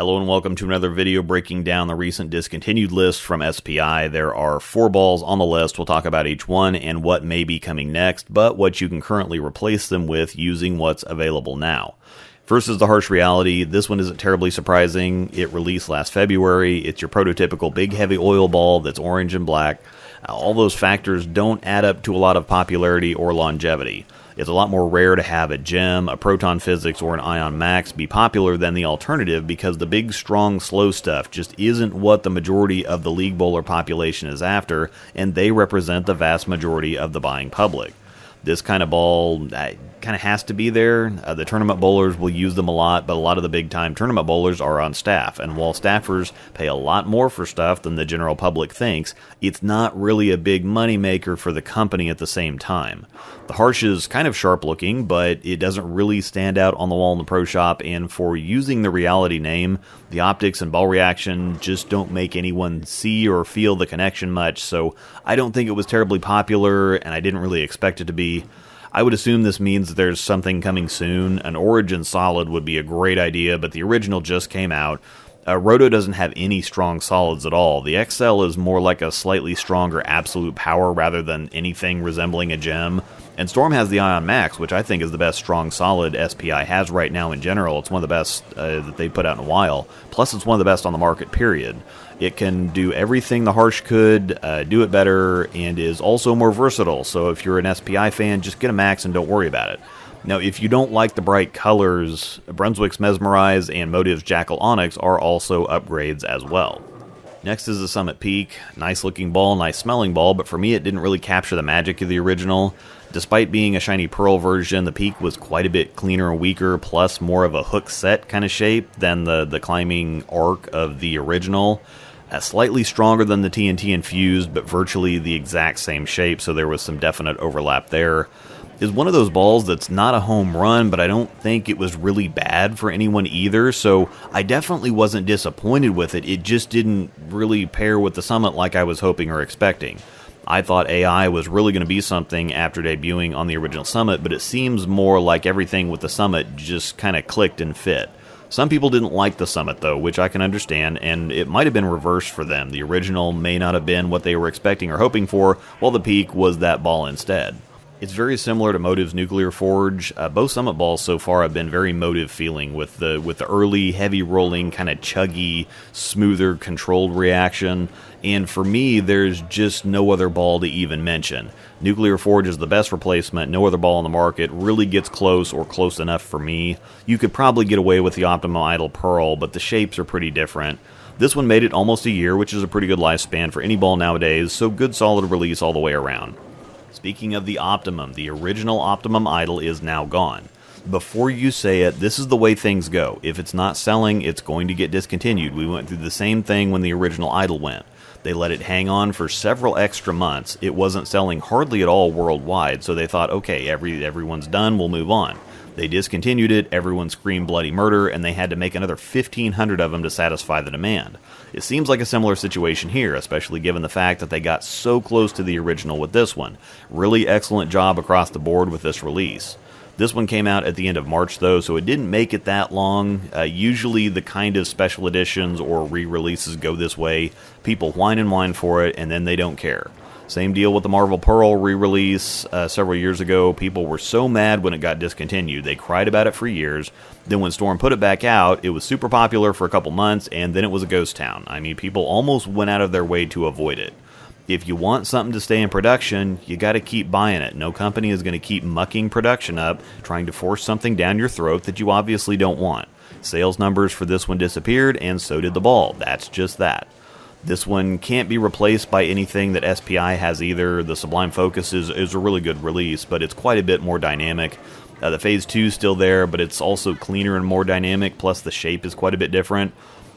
Hello and welcome to another video breaking down the recent discontinued list from SPI. There are 4 balls on the list. We'll talk about each one and what may be coming next, but what you can currently replace them with using what's available now. First is the Harsh Reality. This one isn't terribly surprising. It released last February. It's your prototypical big heavy oil ball that's orange and black. All those factors don't add up to a lot of popularity or longevity. It's a lot more rare to have a gem, a proton physics, or an ion max be popular than the alternative because the big, strong, slow stuff just isn't what the majority of the league bowler population is after, and they represent the vast majority of the buying public. This kind of ball kind of has to be there. The tournament bowlers will use them a lot, but a lot of the big-time tournament bowlers are on staff, and while staffers pay a lot more for stuff than the general public thinks, it's not really a big moneymaker for the company at the same time. The Harsh is kind of sharp-looking, but it doesn't really stand out on the wall in the pro shop, and for using the Reality name, the optics and ball reaction just don't make anyone see or feel the connection much, so I don't think it was terribly popular, and I didn't really expect it to be. I would assume this means that there's something coming soon. An Origin Solid would be a great idea, but the original just came out. Roto doesn't have any strong solids at all. The XL is more like a slightly stronger absolute power rather than anything resembling a gem. And Storm has the Ion Max, which I think is the best strong solid SPI has right now in general. It's one of the best that they've put out in a while. Plus, it's one of the best on the market, period. It can do everything the Harsh could, do it better, and is also more versatile. So if you're an SPI fan, just get a Max and don't worry about it. Now, if you don't like the bright colors, Brunswick's Mesmerize and Motive's Jackal Onyx are also upgrades as well. Next is the Summit Peak. Nice looking ball, nice smelling ball, but for me it didn't really capture the magic of the original. Despite being a shiny pearl version, the Peak was quite a bit cleaner and weaker, plus more of a hook set kind of shape than the climbing arc of the original. Slightly stronger than the TNT Infused, but virtually the exact same shape, so there was some definite overlap there. Is one of those balls that's not a home run, but I don't think it was really bad for anyone either, so I definitely wasn't disappointed with it. It just didn't really pair with the Summit like I was hoping or expecting. I thought AI was really going to be something after debuting on the original Summit, but it seems more like everything with the Summit just kind of clicked and fit. Some people didn't like the Summit though, which I can understand, and it might have been reversed for them. The original may not have been what they were expecting or hoping for, while the Peak was that ball instead. It's very similar to Motive's Nuclear Forge. Both Summit balls so far have been very Motive feeling with the early, heavy rolling, kind of chuggy, smoother, controlled reaction. And for me, there's just no other ball to even mention. Nuclear Forge is the best replacement. No other ball on the market really gets close or close enough for me. You could probably get away with the Optimum Idol Pearl, but the shapes are pretty different. This one made it almost a year, which is a pretty good lifespan for any ball nowadays, so good solid release all the way around. Speaking of the Optimum, the original Optimum Idol is now gone. Before you say it, this is the way things go. If it's not selling, it's going to get discontinued. We went through the same thing when the original Idol went. They let it hang on for several extra months. It wasn't selling hardly at all worldwide, so they thought, okay, everyone's done, we'll move on. They discontinued it, everyone screamed bloody murder, and they had to make another 1,500 of them to satisfy the demand. It seems like a similar situation here, especially given the fact that they got so close to the original with this one. Really excellent job across the board with this release. This one came out at the end of March though, so it didn't make it that long. Usually the kind of special editions or re-releases go this way. People whine and whine for it, and then they don't care. Same deal with the Marvel Pearl re-release several years ago. People were so mad when it got discontinued. They cried about it for years. Then when Storm put it back out, it was super popular for a couple months, and then it was a ghost town. I mean, people almost went out of their way to avoid it. If you want something to stay in production, you got to keep buying it. No company is going to keep mucking production up, trying to force something down your throat that you obviously don't want. Sales numbers for this one disappeared, and so did the ball. That's just that. This one can't be replaced by anything that SPI has either. The Sublime Focus is a really good release, but it's quite a bit more dynamic. The Phase 2 is still there, but it's also cleaner and more dynamic, plus the shape is quite a bit different.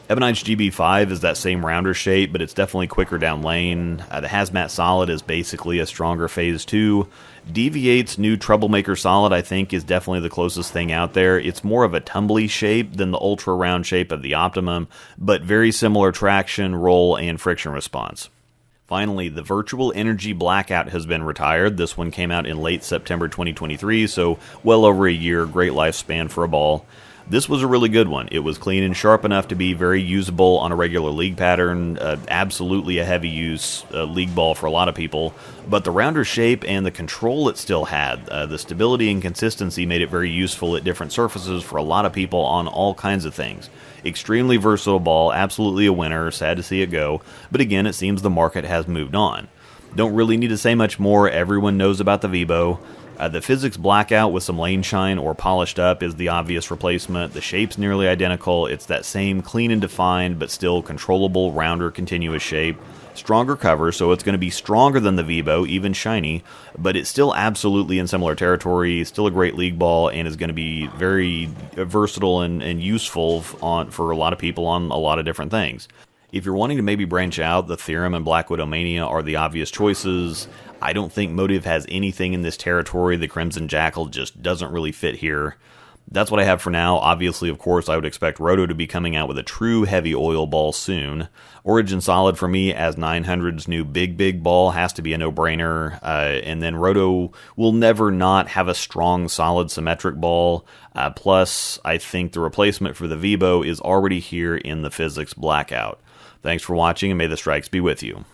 Ebonite's GB5 is that same rounder shape, but it's definitely quicker down lane. The Hazmat Solid is basically a stronger Phase 2. Deviate's new Troublemaker Solid, I think, is definitely the closest thing out there. It's more of a tumbly shape than the ultra-round shape of the Optimum, but very similar traction, roll, and friction response. Finally, the Virtual Energy Blackout has been retired. This one came out in late September 2023, so well over a year. Great lifespan for a ball. This was a really good one. It was clean and sharp enough to be very usable on a regular league pattern, absolutely a heavy use league ball for a lot of people, but the rounder shape and the control it still had, the stability and consistency made it very useful at different surfaces for a lot of people on all kinds of things. Extremely versatile ball, absolutely a winner, sad to see it go, but again, it seems the market has moved on. Don't really need to say much more, everyone knows about the V-Bow. The physics blackout with some lane shine or polished up is the obvious replacement. The shape's nearly identical. It's that same clean and defined, but still controllable, rounder, continuous shape. Stronger cover, so it's going to be stronger than the V-Bow, even shiny, but it's still absolutely in similar territory, still a great league ball, and is going to be very versatile and useful for a lot of people on a lot of different things. If you're wanting to maybe branch out, the Theorem and Black Widow Mania are the obvious choices. I don't think Motive has anything in this territory. The Crimson Jackal just doesn't really fit here. That's what I have for now. Obviously, of course, I would expect Roto to be coming out with a true heavy oil ball soon. Origin Solid for me as 900's new big ball has to be a no-brainer. And then Roto will never not have a strong, solid, symmetric ball. Plus, I think the replacement for the V-Bow is already here in the Physics Blackout. Thanks for watching, and may the strikes be with you.